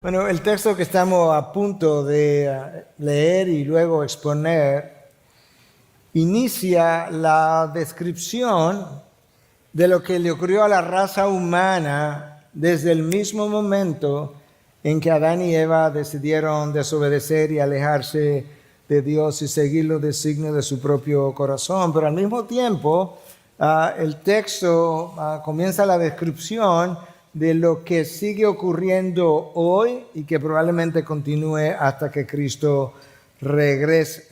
Bueno, el texto que estamos a punto de leer y luego exponer inicia la descripción de lo que le ocurrió a la raza humana desde el mismo momento en que Adán y Eva decidieron desobedecer y alejarse de Dios y seguir los designios de su propio corazón. Pero al mismo tiempo, el texto comienza la descripción de lo que sigue ocurriendo hoy y que probablemente continúe hasta que Cristo regrese.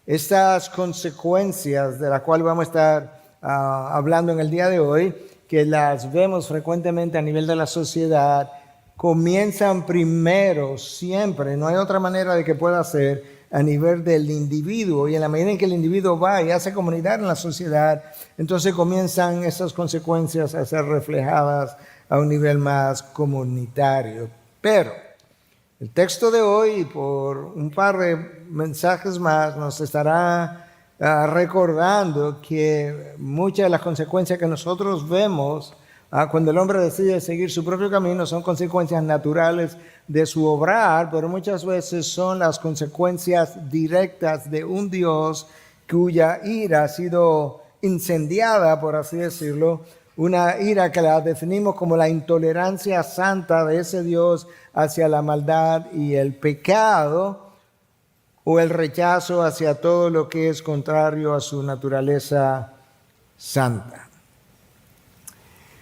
Estas consecuencias de las cuales vamos a estar hablando en el día de hoy, que las vemos frecuentemente a nivel de la sociedad, comienzan primero siempre, no hay otra manera de que pueda ser a nivel del individuo, y en la medida en que el individuo va y hace comunidad en la sociedad, entonces comienzan esas consecuencias a ser reflejadas a un nivel más comunitario. Pero el texto de hoy, por un par de mensajes más, nos estará recordando que muchas de las consecuencias que nosotros vemos cuando el hombre decide seguir su propio camino son consecuencias naturales de su obrar, pero muchas veces son las consecuencias directas de un Dios cuya ira ha sido incendiada, por así decirlo, una ira que la definimos como la intolerancia santa de ese Dios hacia la maldad y el pecado, o el rechazo hacia todo lo que es contrario a su naturaleza santa.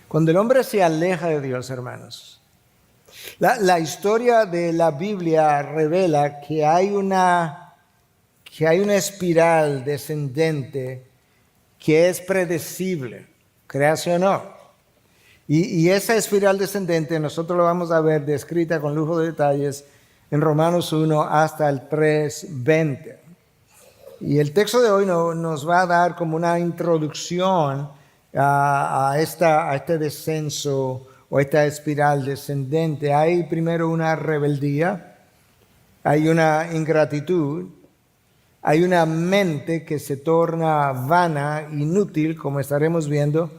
Cuando el hombre se aleja de Dios, hermanos, la historia de la Biblia revela que hay una espiral descendente que es predecible, créase o no. Y esa espiral descendente nosotros lo vamos a ver descrita con lujo de detalles en Romanos 1 hasta el 3:20. Y el texto de hoy nos va a dar como una introducción a este descenso o esta espiral descendente. Hay primero una rebeldía, hay una ingratitud, hay una mente que se torna vana, inútil, como estaremos viendo,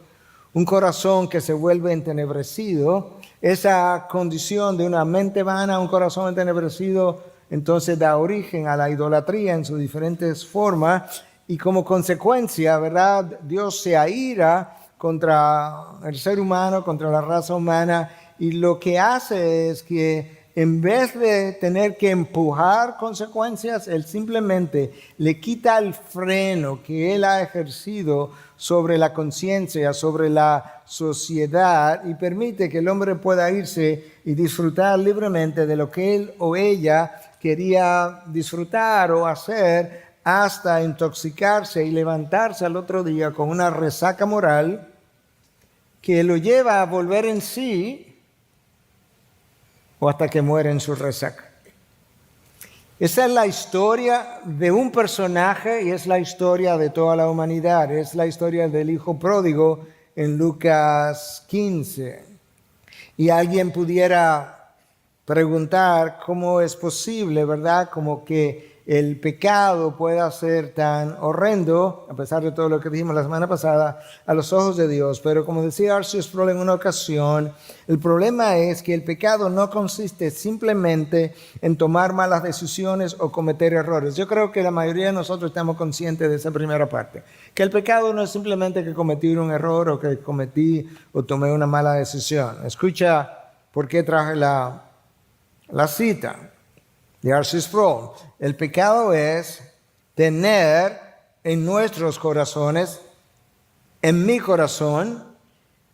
un corazón que se vuelve entenebrecido. Esa condición de una mente vana, un corazón entenebrecido, entonces da origen a la idolatría en sus diferentes formas, y como consecuencia, ¿verdad? Dios se aira contra el ser humano, contra la raza humana, y lo que hace es que en vez de tener que empujar consecuencias, Él simplemente le quita el freno que Él ha ejercido sobre la conciencia, sobre la sociedad, y permite que el hombre pueda irse y disfrutar libremente de lo que él o ella quería disfrutar o hacer, hasta intoxicarse y levantarse al otro día con una resaca moral que lo lleva a volver en sí o hasta que muere en su resaca. Esa es la historia de un personaje y es la historia de toda la humanidad. Es la historia del hijo pródigo en Lucas 15. Y alguien pudiera preguntar cómo es posible, ¿verdad? Como que el pecado pueda ser tan horrendo, a pesar de todo lo que dijimos la semana pasada, a los ojos de Dios. Pero como decía R.C. Sproul en una ocasión, el problema es que el pecado no consiste simplemente en tomar malas decisiones o cometer errores. Yo creo que la mayoría de nosotros estamos conscientes de esa primera parte. Que el pecado no es simplemente que cometí un error o que cometí o tomé una mala decisión. Escucha por qué traje la cita de R.C. Sproul. El pecado es tener en nuestros corazones, en mi corazón,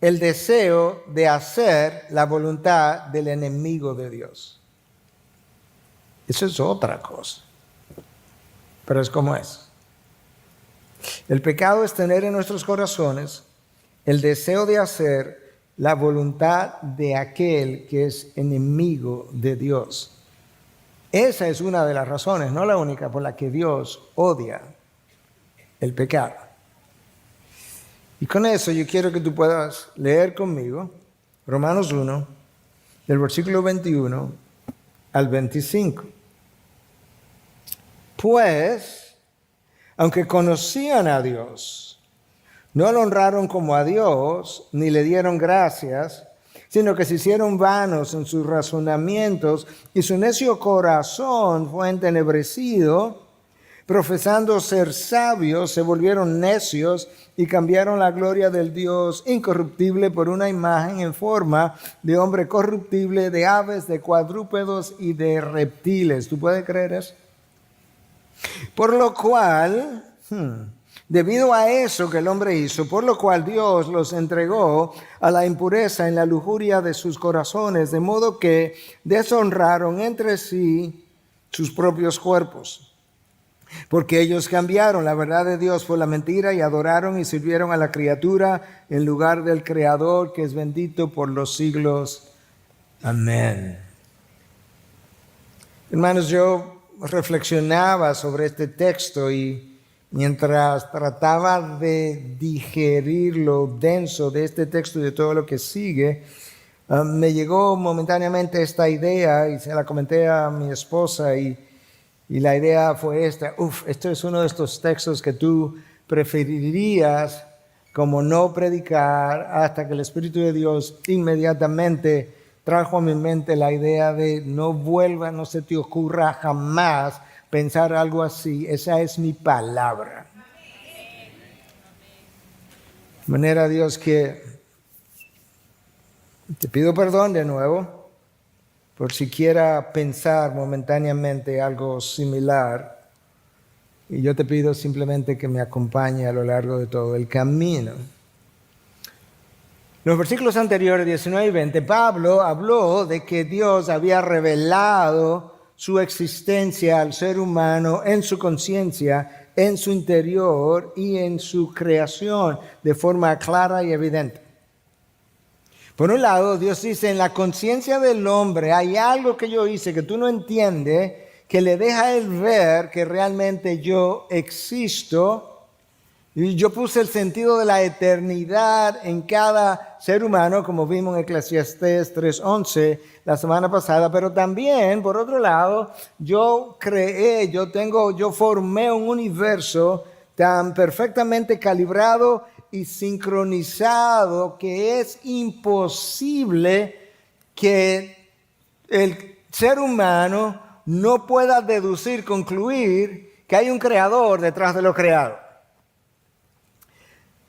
el deseo de hacer la voluntad del enemigo de Dios. Eso es otra cosa, pero es como es. El pecado es tener en nuestros corazones el deseo de hacer la voluntad de aquel que es enemigo de Dios. Esa es una de las razones, no la única, por la que Dios odia el pecado. Y con eso yo quiero que tú puedas leer conmigo Romanos 1, del versículo 21 al 25. Pues, aunque conocían a Dios, no lo honraron como a Dios, ni le dieron gracias, sino que se hicieron vanos en sus razonamientos y su necio corazón fue entenebrecido. Profesando ser sabios, se volvieron necios y cambiaron la gloria del Dios incorruptible por una imagen en forma de hombre corruptible, de aves, de cuadrúpedos y de reptiles. ¿Tú puedes creer eso? Por lo cual, debido a eso que el hombre hizo, por lo cual Dios los entregó a la impureza en la lujuria de sus corazones, de modo que deshonraron entre sí sus propios cuerpos. Porque ellos cambiaron la verdad de Dios por la mentira y adoraron y sirvieron a la criatura en lugar del Creador, que es bendito por los siglos. Amén. Hermanos, yo reflexionaba sobre este texto y mientras trataba de digerir lo denso de este texto y de todo lo que sigue, me llegó momentáneamente esta idea y se la comenté a mi esposa y la idea fue esta: esto es uno de estos textos que tú preferirías como no predicar, hasta que el Espíritu de Dios inmediatamente trajo a mi mente la idea de no se te ocurra jamás pensar algo así. Esa es mi palabra. De manera, Dios, que te pido perdón de nuevo por si quiera pensar momentáneamente algo similar, y yo te pido simplemente que me acompañe a lo largo de todo el camino. En los versículos anteriores, 19 y 20, Pablo habló de que Dios había revelado su existencia al ser humano en su conciencia, en su interior y en su creación de forma clara y evidente. Por un lado, Dios dice: en la conciencia del hombre hay algo que yo hice que tú no entiendes, que le deja a él ver que realmente yo existo. Y yo puse el sentido de la eternidad en cada ser humano, como vimos en Eclesiastés 3:11 la semana pasada. Pero también, por otro lado, yo formé un universo tan perfectamente calibrado y sincronizado que es imposible que el ser humano no pueda concluir que hay un creador detrás de lo creado.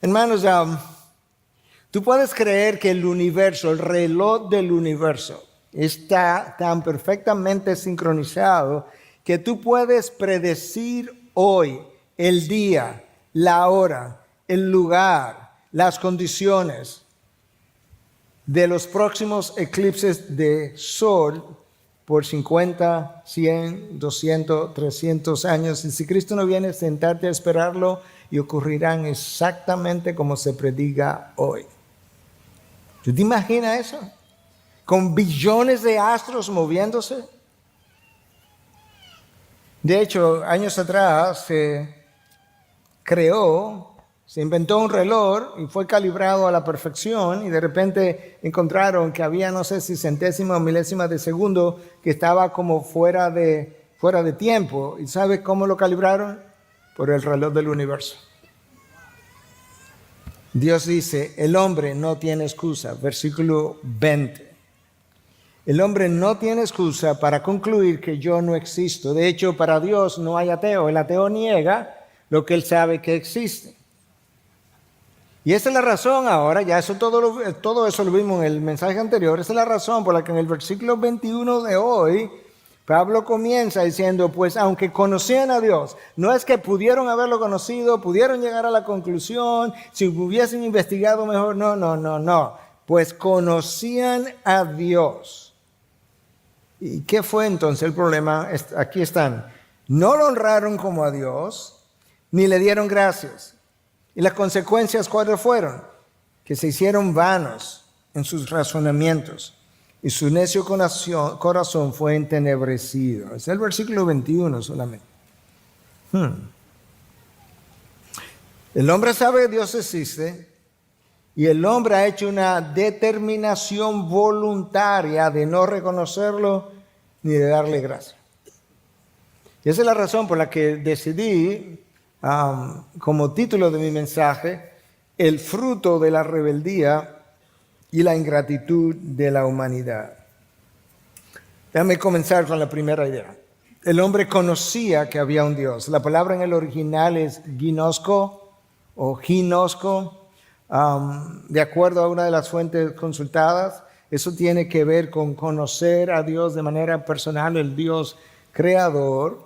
Hermanos, tú puedes creer que el universo, el reloj del universo, está tan perfectamente sincronizado que tú puedes predecir hoy el día, la hora, el lugar, las condiciones de los próximos eclipses de sol por 50, 100, 200, 300 años. Y si Cristo no viene, sentarte a esperarlo y ocurrirán exactamente como se prediga hoy. ¿Tú te imaginas eso? Con billones de astros moviéndose. De hecho, años atrás se inventó un reloj y fue calibrado a la perfección, y de repente encontraron que había, no sé si centésima o milésima de segundo, que estaba como fuera de tiempo. ¿Y sabe cómo lo calibraron? Por el reloj del universo. Dios dice: el hombre no tiene excusa. Versículo 20. El hombre no tiene excusa para concluir que yo no existo. De hecho, para Dios no hay ateo. El ateo niega lo que él sabe que existe. Y esa es la razón ahora, ya todo eso lo vimos en el mensaje anterior. Esa es la razón por la que en el versículo 21 de hoy, Pablo comienza diciendo: pues aunque conocían a Dios, no es que pudieron haberlo conocido, pudieron llegar a la conclusión, si hubiesen investigado mejor, no. Pues conocían a Dios. ¿Y qué fue entonces el problema? Aquí están. No lo honraron como a Dios, ni le dieron gracias. ¿Y las consecuencias cuáles fueron? Que se hicieron vanos en sus razonamientos y su necio corazón fue entenebrecido. Es el versículo 21 solamente. El hombre sabe que Dios existe y el hombre ha hecho una determinación voluntaria de no reconocerlo ni de darle gracia. Y esa es la razón por la que decidí, como título de mi mensaje, el fruto de la rebeldía y la ingratitud de la humanidad. Déjame comenzar con la primera idea. El hombre conocía que había un Dios. La palabra en el original es ginosko o ginosco. De acuerdo a una de las fuentes consultadas, eso tiene que ver con conocer a Dios de manera personal, el Dios creador.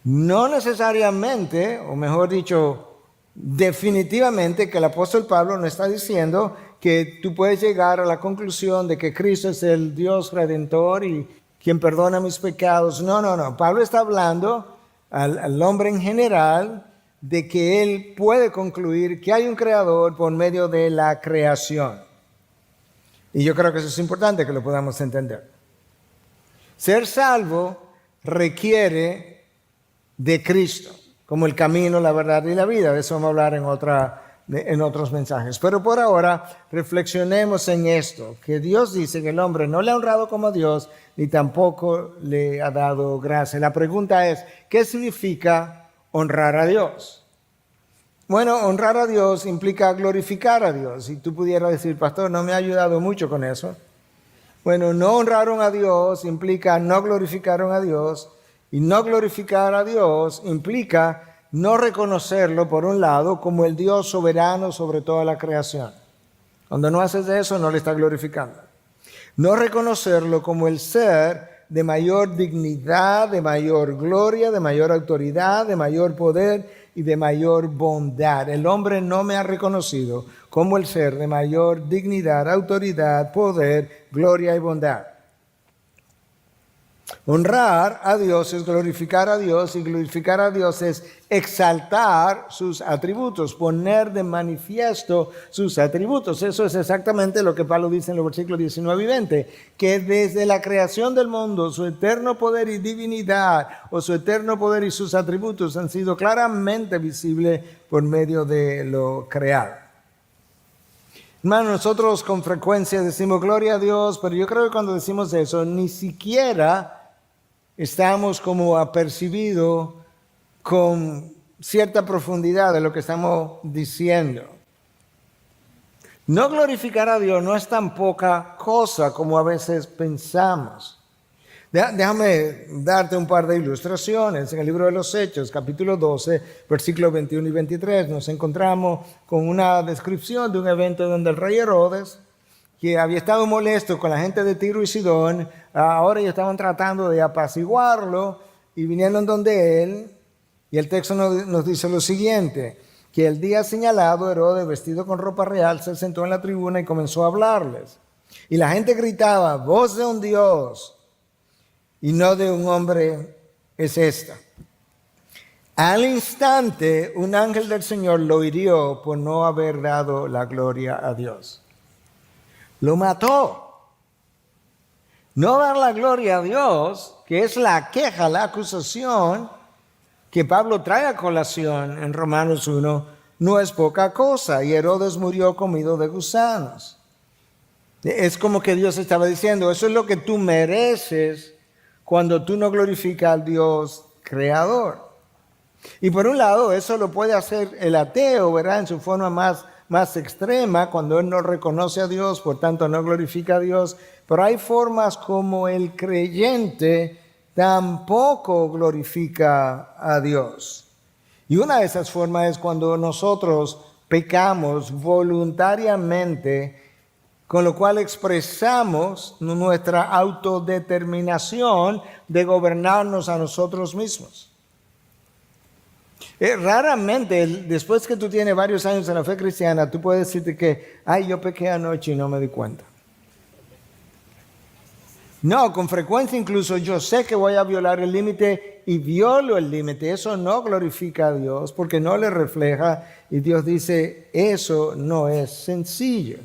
No necesariamente, o mejor dicho, definitivamente que el apóstol Pablo no está diciendo que tú puedes llegar a la conclusión de que Cristo es el Dios redentor y quien perdona mis pecados. No. Pablo está hablando al hombre en general de que él puede concluir que hay un creador por medio de la creación. Y yo creo que eso es importante que lo podamos entender. Ser salvo requiere de Cristo como el camino, la verdad y la vida. De eso vamos a hablar en otros mensajes. Pero por ahora reflexionemos en esto, que Dios dice que el hombre no le ha honrado como Dios, ni tampoco le ha dado gracia. La pregunta es, ¿qué significa honrar a Dios? Bueno, honrar a Dios implica glorificar a Dios. Si tú pudieras decir, pastor, no me ha ayudado mucho con eso. Bueno, no honraron a Dios implica no glorificaron a Dios. Y no glorificar a Dios implica no reconocerlo, por un lado, como el Dios soberano sobre toda la creación. Cuando no haces eso, no le estás glorificando. No reconocerlo como el ser de mayor dignidad, de mayor gloria, de mayor autoridad, de mayor poder y de mayor bondad. El hombre no me ha reconocido como el ser de mayor dignidad, autoridad, poder, gloria y bondad. Honrar a Dios es glorificar a Dios, y glorificar a Dios es exaltar sus atributos, poner de manifiesto sus atributos. Eso es exactamente lo que Pablo dice en los versículos 19 y 20, que desde la creación del mundo su eterno poder y divinidad, o su eterno poder y sus atributos han sido claramente visibles por medio de lo creado. Hermano, nosotros con frecuencia decimos gloria a Dios, pero yo creo que cuando decimos eso, ni siquiera estamos como apercibidos con cierta profundidad de lo que estamos diciendo. No glorificar a Dios no es tan poca cosa como a veces pensamos. Déjame darte un par de ilustraciones. En el libro de los Hechos, capítulo 12, versículos 21 y 23, nos encontramos con una descripción de un evento donde el rey Herodes, que había estado molesto con la gente de Tiro y Sidón, ahora ellos estaban tratando de apaciguarlo y vinieron donde él. Y el texto nos dice lo siguiente, que el día señalado Herodes, vestido con ropa real, se sentó en la tribuna y comenzó a hablarles. Y la gente gritaba, voz de un Dios y no de un hombre es esta. Al instante, un ángel del Señor lo hirió por no haber dado la gloria a Dios. Lo mató. No dar la gloria a Dios, que es la queja, la acusación que Pablo trae a colación en Romanos 1, no es poca cosa. Y Herodes murió comido de gusanos. Es como que Dios estaba diciendo, eso es lo que tú mereces cuando tú no glorificas al Dios creador. Y por un lado, eso lo puede hacer el ateo, ¿verdad? En su forma más extrema, cuando él no reconoce a Dios, por tanto no glorifica a Dios. Pero hay formas como el creyente tampoco glorifica a Dios. Y una de esas formas es cuando nosotros pecamos voluntariamente, con lo cual expresamos nuestra autodeterminación de gobernarnos a nosotros mismos. Raramente, después que tú tienes varios años en la fe cristiana, tú puedes decirte que, yo pequé anoche y no me di cuenta. No, con frecuencia incluso yo sé que voy a violar el límite y violo el límite. Eso no glorifica a Dios porque no le refleja, y Dios dice, eso no es sencillo.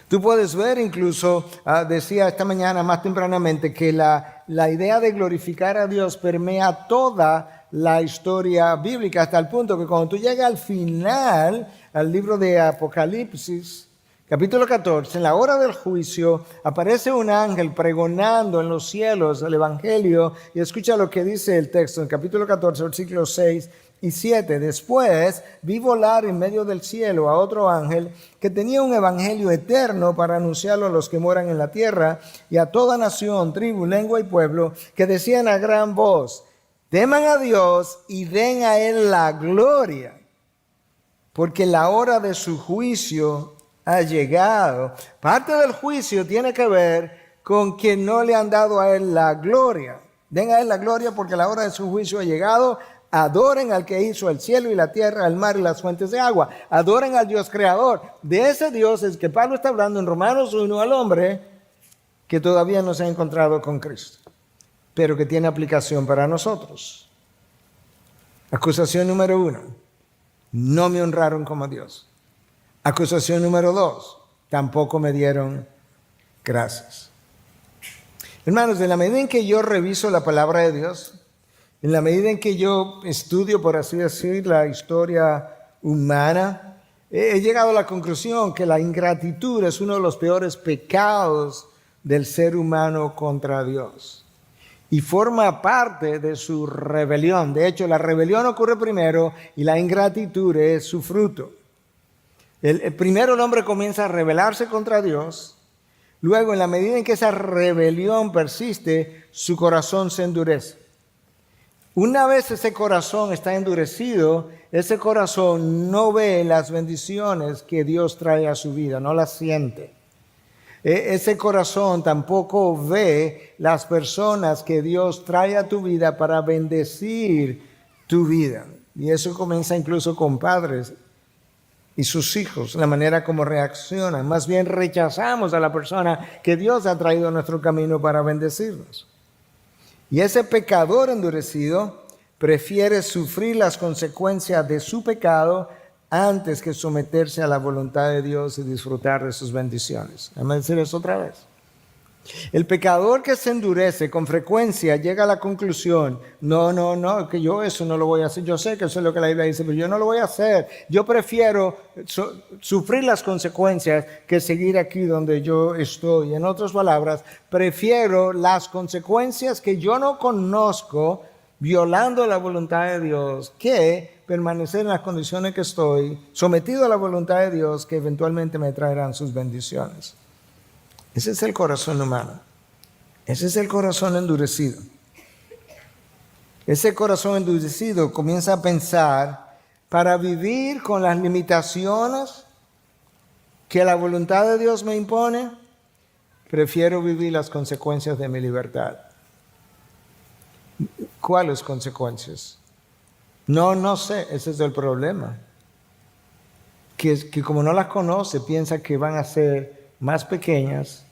Tú puedes ver incluso, decía esta mañana más tempranamente, que la idea de glorificar a Dios permea toda la historia bíblica, hasta el punto que cuando tú llegas al final, al libro de Apocalipsis, capítulo 14, en la hora del juicio, aparece un ángel pregonando en los cielos el evangelio, y escucha lo que dice el texto en capítulo 14, versículo 6 y 7. Después vi volar en medio del cielo a otro ángel que tenía un evangelio eterno para anunciarlo a los que moran en la tierra y a toda nación, tribu, lengua y pueblo, que decían a gran voz: teman a Dios y den a Él la gloria, porque la hora de su juicio ha llegado. Parte del juicio tiene que ver con que no le han dado a Él la gloria. Den a Él la gloria porque la hora de su juicio ha llegado. Adoren al que hizo el cielo y la tierra, el mar y las fuentes de agua. Adoren al Dios creador. De ese Dios es que Pablo está hablando en Romanos 1 al hombre que todavía no se ha encontrado con Cristo, pero que tiene aplicación para nosotros. Acusación número 1. No me honraron como Dios. Acusación número 2. Tampoco me dieron gracias. Hermanos, en la medida en que yo reviso la palabra de Dios, en la medida en que yo estudio, por así decir, la historia humana, he llegado a la conclusión que la ingratitud es uno de los peores pecados del ser humano contra Dios. Y forma parte de su rebelión. De hecho, la rebelión ocurre primero y la ingratitud es su fruto. Primero el hombre comienza a rebelarse contra Dios. Luego, en la medida en que esa rebelión persiste, su corazón se endurece. Una vez ese corazón está endurecido, ese corazón no ve las bendiciones que Dios trae a su vida, no las siente. Ese corazón tampoco ve las personas que Dios trae a tu vida para bendecir tu vida. Y eso comienza incluso con padres y sus hijos, la manera como reaccionan. Más bien rechazamos a la persona que Dios ha traído a nuestro camino para bendecirnos. Y ese pecador endurecido prefiere sufrir las consecuencias de su pecado antes que someterse a la voluntad de Dios y disfrutar de sus bendiciones. Déjame decir eso otra vez. El pecador que se endurece con frecuencia llega a la conclusión: no, que yo eso no lo voy a hacer. Yo sé que eso es lo que la Biblia dice, pero yo no lo voy a hacer. Yo prefiero sufrir las consecuencias que seguir aquí donde yo estoy. En otras palabras, prefiero las consecuencias que yo no conozco, violando la voluntad de Dios, que permanecer en las condiciones que estoy, sometido a la voluntad de Dios, que eventualmente me traerán sus bendiciones. Ese es el corazón humano. Ese es el corazón endurecido. Ese corazón endurecido comienza a pensar: para vivir con las limitaciones que la voluntad de Dios me impone, prefiero vivir las consecuencias de mi libertad. ¿Cuáles consecuencias? No sé, ese es el problema. Que como no las conoce, piensa que van a ser más pequeñas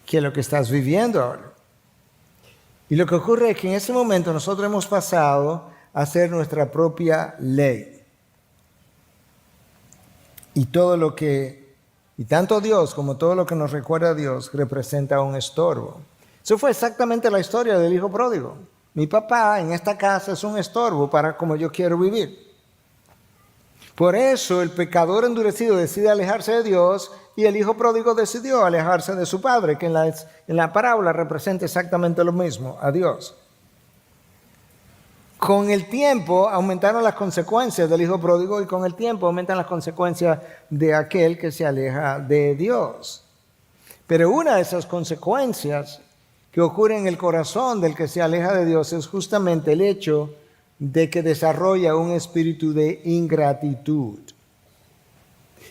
que lo que estás viviendo ahora. Y lo que ocurre es que en ese momento nosotros hemos pasado a ser nuestra propia ley. Y tanto Dios como todo lo que nos recuerda a Dios representa un estorbo. Eso fue exactamente la historia del hijo pródigo. Mi papá en esta casa es un estorbo para como yo quiero vivir. Por eso el pecador endurecido decide alejarse de Dios y el hijo pródigo decidió alejarse de su padre, que en la parábola representa exactamente lo mismo, a Dios. Con el tiempo aumentaron las consecuencias del hijo pródigo y con el tiempo aumentan las consecuencias de aquel que se aleja de Dios. Pero una de esas consecuencias que ocurre en el corazón del que se aleja de Dios es justamente el hecho de que desarrolla un espíritu de ingratitud.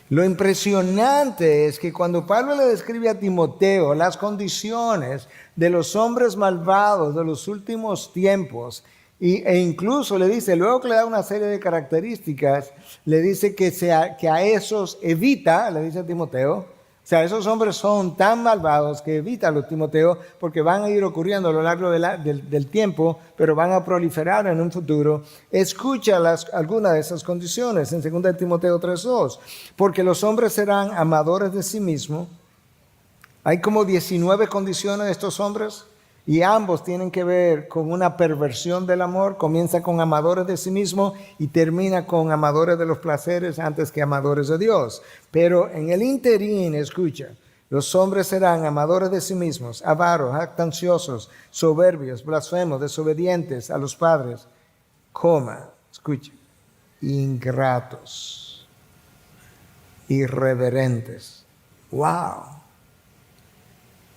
Lo impresionante es que cuando Pablo le describe a Timoteo las condiciones de los hombres malvados de los últimos tiempos, e incluso le dice, luego que le da una serie de características, le dice que a esos evita, le dice a Timoteo. O sea, esos hombres son tan malvados que evítalo, Timoteo, porque van a ir ocurriendo a lo largo del tiempo, pero van a proliferar en un futuro. Escucha algunas de esas condiciones en 2 Timoteo 3:2. Porque los hombres serán amadores de sí mismos. Hay como 19 condiciones de estos hombres y ambos tienen que ver con una perversión del amor. Comienza con amadores de sí mismos y termina con amadores de los placeres antes que amadores de Dios. Pero en el interín, escucha, los hombres serán amadores de sí mismos, avaros, jactanciosos, soberbios, blasfemos, desobedientes a los padres, escucha, ingratos, irreverentes. ¡Wow!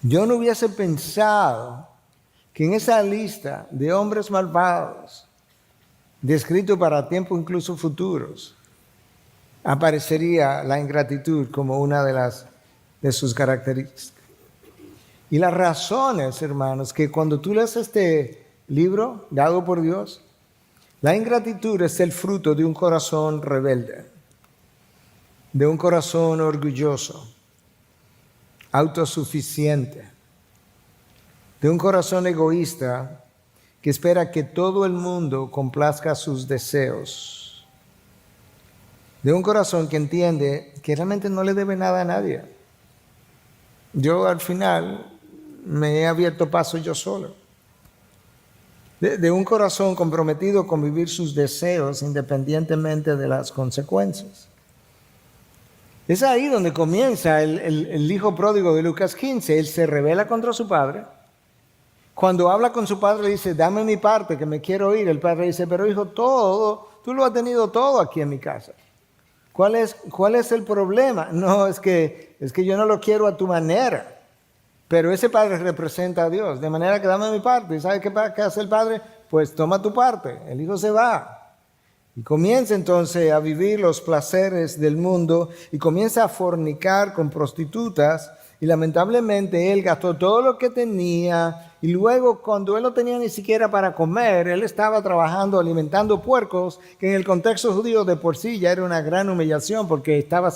Yo no hubiese pensado que en esa lista de hombres malvados, descrito para tiempos incluso futuros, aparecería la ingratitud como una de sus características. Y las razones, hermanos, que cuando tú lees este libro dado por Dios, la ingratitud es el fruto de un corazón rebelde, de un corazón orgulloso, autosuficiente, de un corazón egoísta que espera que todo el mundo complazca sus deseos, de un corazón que entiende que realmente no le debe nada a nadie. Yo al final me he abierto paso yo solo. De un corazón comprometido con vivir sus deseos independientemente de las consecuencias. Es ahí donde comienza el hijo pródigo de Lucas 15. Él se rebela contra su padre. Cuando habla con su padre le dice, dame mi parte que me quiero ir. El padre dice, pero hijo, tú lo has tenido todo aquí en mi casa. ¿Cuál es el problema? No, es que yo no lo quiero a tu manera. Pero ese padre representa a Dios, de manera que dame mi parte. ¿Y sabe qué hace el padre? Pues toma tu parte. El hijo se va. Y comienza entonces a vivir los placeres del mundo y comienza a fornicar con prostitutas. Y lamentablemente él gastó todo lo que tenía. Y luego cuando él no tenía ni siquiera para comer, él estaba trabajando, alimentando puercos, que en el contexto judío de por sí ya era una gran humillación porque estaba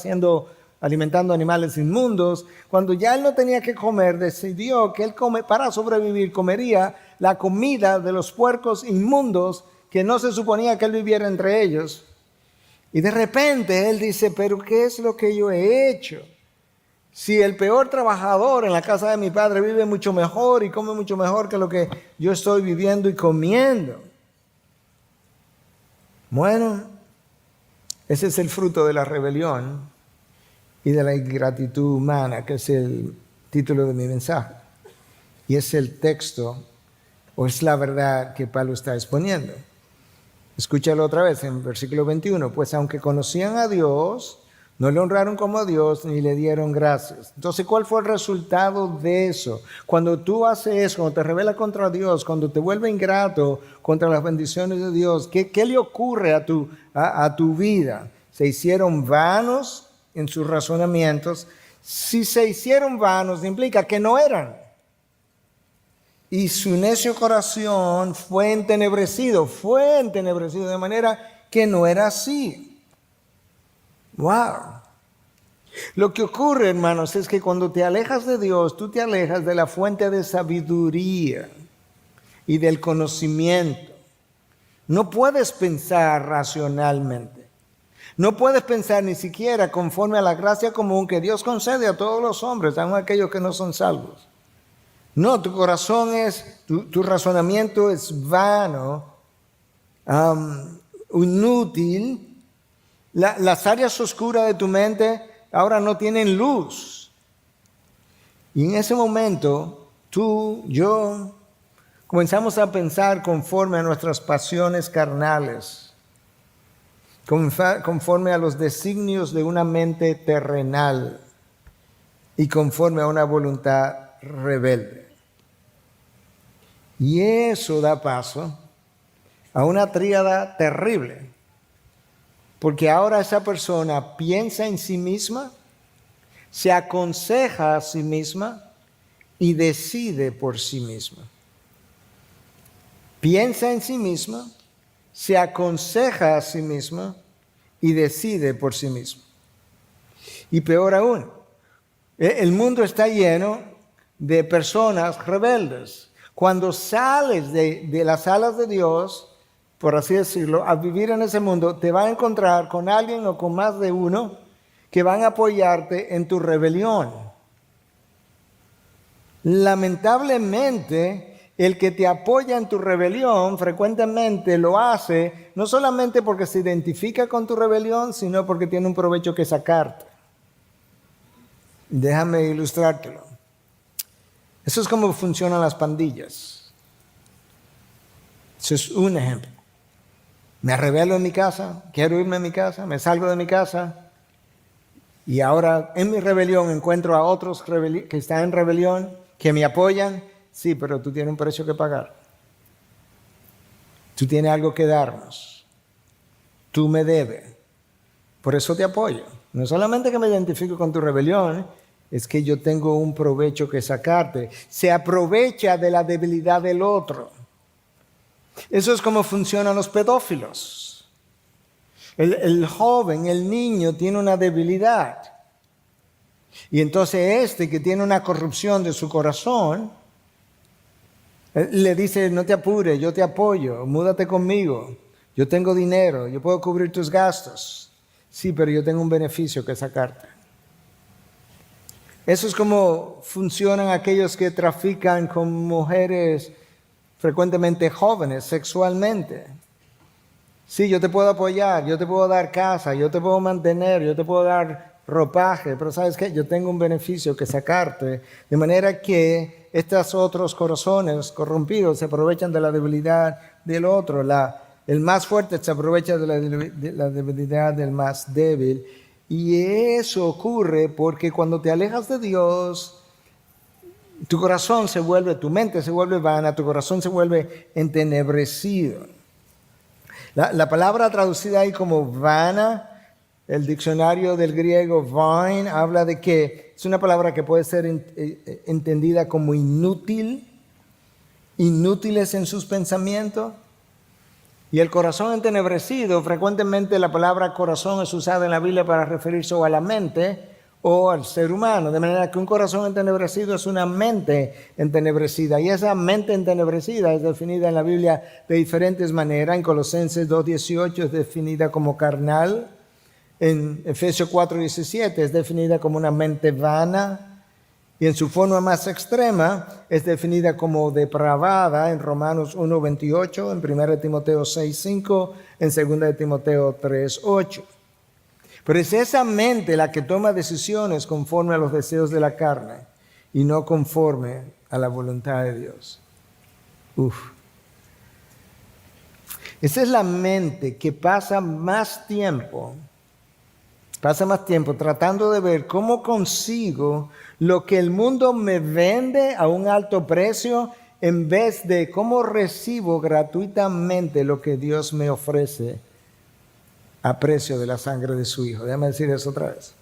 alimentando animales inmundos. Cuando ya él no tenía que comer, decidió que él para sobrevivir comería la comida de los puercos inmundos que no se suponía que él viviera entre ellos. Y de repente él dice, pero ¿qué es lo que yo he hecho? Si el peor trabajador en la casa de mi padre vive mucho mejor y come mucho mejor que lo que yo estoy viviendo y comiendo. Bueno, ese es el fruto de la rebelión y de la ingratitud humana, que es el título de mi mensaje. Y es el texto, o es la verdad que Pablo está exponiendo. Escúchalo otra vez en versículo 21. Pues aunque conocían a Dios, no le honraron como a Dios ni le dieron gracias. Entonces, ¿cuál fue el resultado de eso? Cuando tú haces eso, cuando te rebelas contra Dios, cuando te vuelves ingrato contra las bendiciones de Dios, ¿qué le ocurre a tu vida? Se hicieron vanos en sus razonamientos. Si se hicieron vanos, implica que no eran. Y su necio corazón fue entenebrecido de manera que no era así. ¡Wow! Lo que ocurre, hermanos, es que cuando te alejas de Dios, tú te alejas de la fuente de sabiduría y del conocimiento. No puedes pensar racionalmente. No puedes pensar ni siquiera conforme a la gracia común que Dios concede a todos los hombres, aun aquellos que no son salvos. No, tu corazón tu razonamiento es vano, inútil. Las áreas oscuras de tu mente ahora no tienen luz. Y en ese momento, tú, yo, comenzamos a pensar conforme a nuestras pasiones carnales, conforme a los designios de una mente terrenal y conforme a una voluntad rebelde. Y eso da paso a una tríada terrible, porque ahora esa persona piensa en sí misma, se aconseja a sí misma y decide por sí misma. Piensa en sí misma, se aconseja a sí misma y decide por sí misma. Y peor aún, el mundo está lleno de personas rebeldes. Cuando sales de las alas de Dios, por así decirlo, a vivir en ese mundo, te vas a encontrar con alguien o con más de uno que van a apoyarte en tu rebelión. Lamentablemente, el que te apoya en tu rebelión frecuentemente lo hace no solamente porque se identifica con tu rebelión, sino porque tiene un provecho que sacarte. Déjame ilustrártelo. Eso es como funcionan las pandillas. Eso es un ejemplo. Me rebelo en mi casa, quiero irme a mi casa, me salgo de mi casa y ahora en mi rebelión encuentro a otros que están en rebelión, que me apoyan. Sí, pero tú tienes un precio que pagar. Tú tienes algo que darnos. Tú me debes. Por eso te apoyo. No solamente que me identifico con tu rebelión, es que yo tengo un provecho que sacarte. Se aprovecha de la debilidad del otro. Eso es como funcionan los pedófilos. El joven, el niño, tiene una debilidad. Y entonces que tiene una corrupción de su corazón, le dice, no te apures, yo te apoyo, múdate conmigo. Yo tengo dinero, yo puedo cubrir tus gastos. Sí, pero yo tengo un beneficio que sacarte. Eso es como funcionan aquellos que trafican con mujeres frecuentemente jóvenes sexualmente. Sí, yo te puedo apoyar, yo te puedo dar casa, yo te puedo mantener, yo te puedo dar ropaje, pero ¿sabes qué? Yo tengo un beneficio que sacarte, de manera que estos otros corazones corrompidos se aprovechan de la debilidad del otro. El más fuerte se aprovecha de la debilidad del más débil. Y eso ocurre porque cuando te alejas de Dios, tu corazón se vuelve, tu mente se vuelve vana, tu corazón se vuelve entenebrecido. La palabra traducida ahí como vana, el diccionario del griego vain, habla de que es una palabra que puede ser entendida como inútil, inútiles en sus pensamientos. Y el corazón entenebrecido, frecuentemente la palabra corazón es usada en la Biblia para referirse o a la mente o al ser humano, de manera que un corazón entenebrecido es una mente entenebrecida, y esa mente entenebrecida es definida en la Biblia de diferentes maneras. En Colosenses 2:18 es definida como carnal, en Efesios 4:17 es definida como una mente vana, y en su forma más extrema es definida como depravada en Romanos 1:28, en 1 Timoteo 6:5, en 2 Timoteo 3:8. Pero es esa mente la que toma decisiones conforme a los deseos de la carne y no conforme a la voluntad de Dios. Esa es la mente que pasa más tiempo tratando de ver cómo consigo lo que el mundo me vende a un alto precio en vez de cómo recibo gratuitamente lo que Dios me ofrece a precio de la sangre de su Hijo. Déjame decir eso otra vez.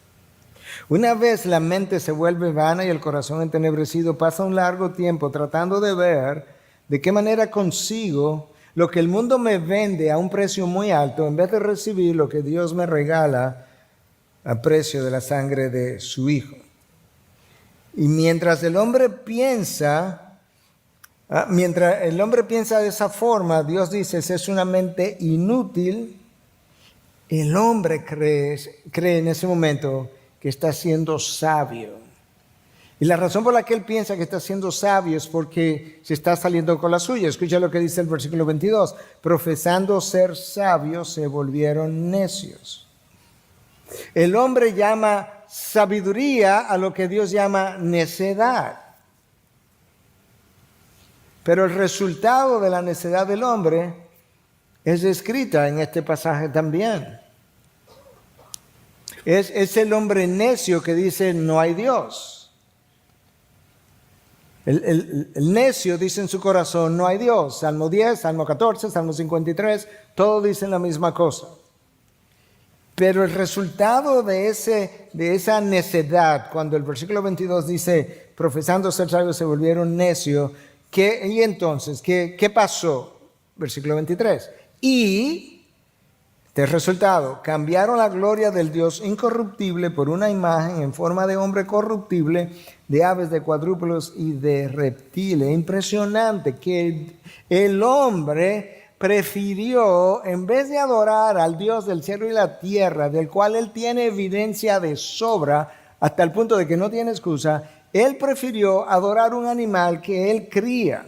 Una vez la mente se vuelve vana y el corazón entenebrecido, pasa un largo tiempo tratando de ver de qué manera consigo lo que el mundo me vende a un precio muy alto en vez de recibir lo que Dios me regala a precio de la sangre de su Hijo. Y mientras el hombre piensa de esa forma, Dios dice, esa es una mente inútil. El hombre cree en ese momento que está siendo sabio. Y la razón por la que él piensa que está siendo sabio es porque se está saliendo con la suya. Escucha lo que dice el versículo 22. Profesando ser sabios, se volvieron necios. El hombre llama sabiduría a lo que Dios llama necedad. Pero el resultado de la necedad del hombre es descrita en este pasaje también. Es el hombre necio que dice no hay Dios. El necio dice en su corazón no hay Dios. Salmo 10, Salmo 14, Salmo 53, todos dicen la misma cosa. Pero el resultado de esa necedad, cuando el versículo 22 dice, profesando ser sabios se volvieron necios, ¿y entonces qué pasó? Versículo 23. Y, este resultado, cambiaron la gloria del Dios incorruptible por una imagen en forma de hombre corruptible, de aves, de cuadrúpedos y de reptiles. Impresionante que el hombre prefirió, en vez de adorar al Dios del cielo y la tierra, del cual él tiene evidencia de sobra, hasta el punto de que no tiene excusa, él prefirió adorar un animal que él cría,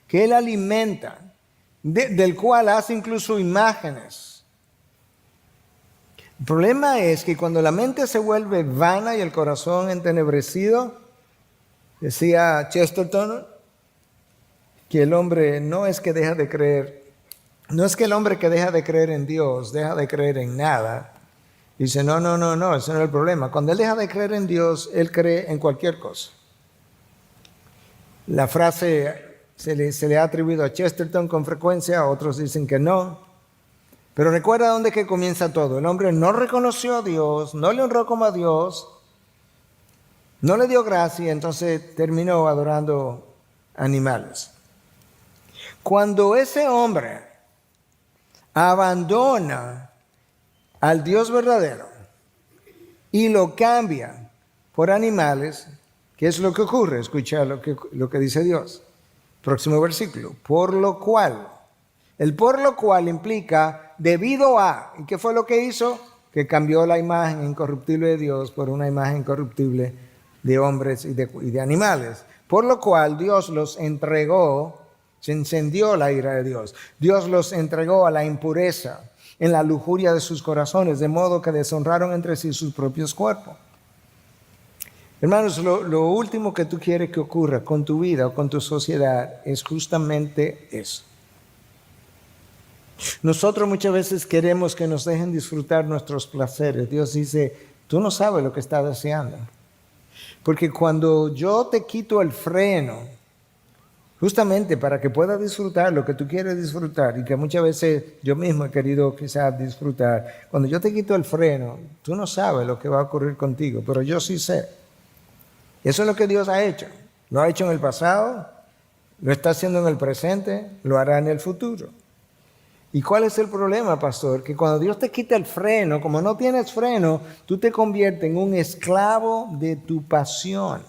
que él alimenta, del cual hace incluso imágenes. El problema es que cuando la mente se vuelve vana y el corazón entenebrecido, decía Chesterton, que el hombre no es que deja de creer No es que el hombre que deja de creer en Dios, deja de creer en nada. Dice, no, ese no es el problema. Cuando él deja de creer en Dios, él cree en cualquier cosa. La frase se le ha atribuido a Chesterton con frecuencia, otros dicen que no. Pero recuerda dónde que comienza todo. El hombre no reconoció a Dios, no le honró como a Dios, no le dio gracia, entonces terminó adorando animales. Cuando ese hombre abandona al Dios verdadero y lo cambia por animales, ¿qué es lo que ocurre? Escucha lo que dice Dios. Próximo versículo. Por lo cual. El por lo cual implica debido a. ¿Y qué fue lo que hizo? Que cambió la imagen incorruptible de Dios por una imagen corruptible de hombres y de animales. Por lo cual Dios los entregó, se encendió la ira de Dios. Dios los entregó a la impureza, en la lujuria de sus corazones, de modo que deshonraron entre sí sus propios cuerpos. Hermanos, lo último que tú quieres que ocurra con tu vida o con tu sociedad es justamente eso. Nosotros muchas veces queremos que nos dejen disfrutar nuestros placeres. Dios dice, tú no sabes lo que estás deseando. Porque cuando yo te quito el freno, justamente para que puedas disfrutar lo que tú quieres disfrutar, y que muchas veces yo mismo he querido quizás disfrutar, cuando yo te quito el freno, tú no sabes lo que va a ocurrir contigo, pero yo sí sé. Eso es lo que Dios ha hecho. Lo ha hecho en el pasado, lo está haciendo en el presente, lo hará en el futuro. ¿Y cuál es el problema, pastor? Que cuando Dios te quita el freno, como no tienes freno, tú te conviertes en un esclavo de tu pasión.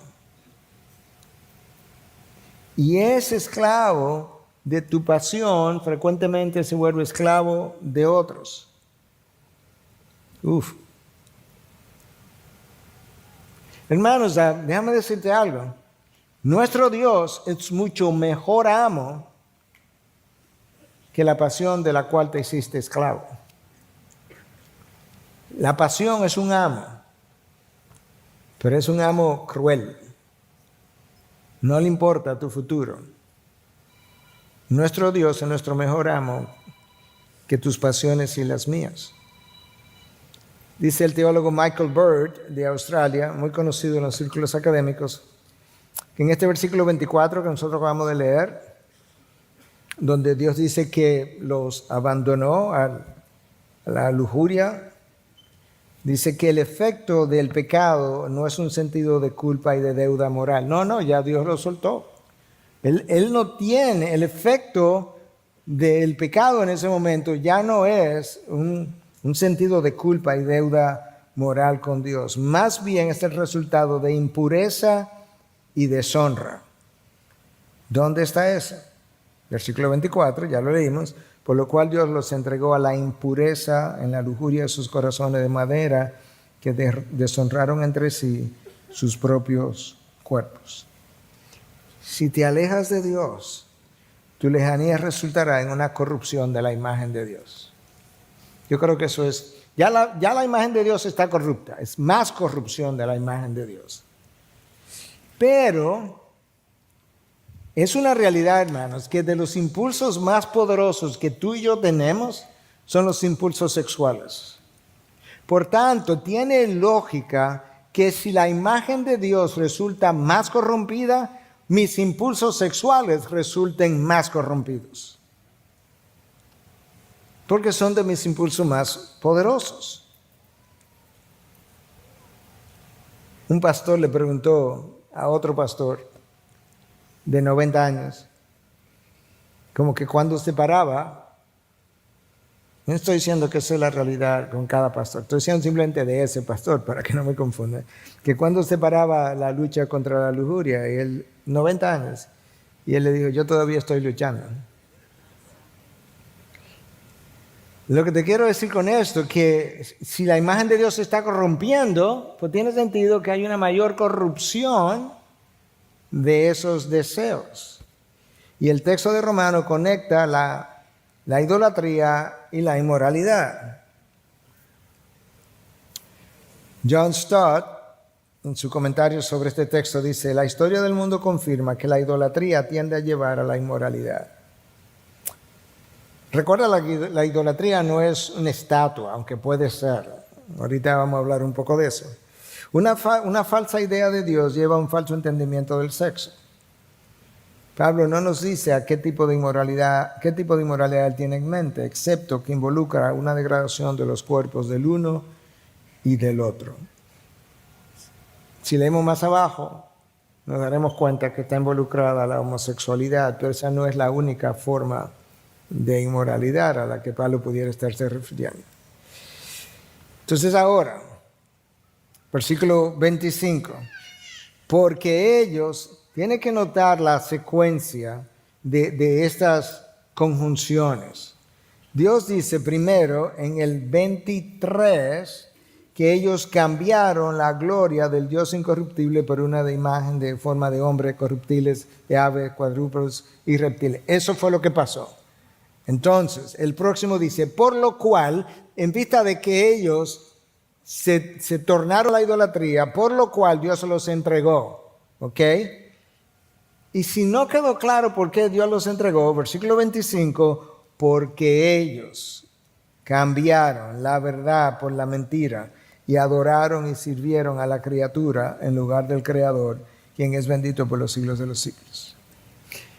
Y ese esclavo de tu pasión frecuentemente se vuelve esclavo de otros. Hermanos, déjame decirte algo. Nuestro Dios es mucho mejor amo que la pasión de la cual te hiciste esclavo. La pasión es un amo, pero es un amo cruel. No le importa tu futuro. Nuestro Dios es nuestro mejor amo que tus pasiones y las mías. Dice el teólogo Michael Bird de Australia, muy conocido en los círculos académicos, que en este versículo 24 que nosotros acabamos de leer, donde Dios dice que los abandonó a la lujuria, dice que el efecto del pecado no es un sentido de culpa y de deuda moral. No, ya Dios lo soltó. Él no tiene el efecto del pecado en ese momento, ya no es un sentido de culpa y deuda moral con Dios. Más bien es el resultado de impureza y deshonra. ¿Dónde está eso? Versículo 24, ya lo leímos. Por lo cual Dios los entregó a la impureza en la lujuria de sus corazones de madera, que deshonraron entre sí sus propios cuerpos. Si te alejas de Dios, tu lejanía resultará en una corrupción de la imagen de Dios. Yo creo que eso es, ya la imagen de Dios está corrupta, es más corrupción de la imagen de Dios. Pero es una realidad, hermanos, que de los impulsos más poderosos que tú y yo tenemos son los impulsos sexuales. Por tanto, tiene lógica que si la imagen de Dios resulta más corrompida, mis impulsos sexuales resulten más corrompidos. Porque son de mis impulsos más poderosos. Un pastor le preguntó a otro pastor de 90 años, como que cuando se paraba, no estoy diciendo que esa es la realidad con cada pastor, estoy diciendo simplemente de ese pastor, para que no me confunda, que cuando se paraba la lucha contra la lujuria, y él, 90 años, y él le dijo, yo todavía estoy luchando. Lo que te quiero decir con esto, que si la imagen de Dios se está corrompiendo, pues tiene sentido que hay una mayor corrupción de esos deseos. Y el texto de Romanos conecta la idolatría y la inmoralidad. John Stott, en su comentario sobre este texto, dice, la historia del mundo confirma que la idolatría tiende a llevar a la inmoralidad. Recuerda, la idolatría no es una estatua, aunque puede ser. Ahorita vamos a hablar un poco de eso. Una falsa idea de Dios lleva a un falso entendimiento del sexo. Pablo no nos dice a qué tipo de inmoralidad él tiene en mente, excepto que involucra una degradación de los cuerpos del uno y del otro. Si leemos más abajo, nos daremos cuenta que está involucrada la homosexualidad, pero esa no es la única forma de inmoralidad a la que Pablo pudiera estarse refiriendo. Entonces ahora, versículo 25, porque ellos, tiene que notar la secuencia de estas conjunciones. Dios dice primero en el 23 que ellos cambiaron la gloria del Dios incorruptible por una de imagen de forma de hombre, corruptiles, de aves, cuadrúpedos y reptiles. Eso fue lo que pasó. Entonces, el próximo dice, por lo cual, en vista de que ellos se tornaron la idolatría, por lo cual Dios se los entregó. ¿Ok? Y si no quedó claro por qué Dios los entregó, versículo 25, porque ellos cambiaron la verdad por la mentira y adoraron y sirvieron a la criatura en lugar del Creador, quien es bendito por los siglos de los siglos.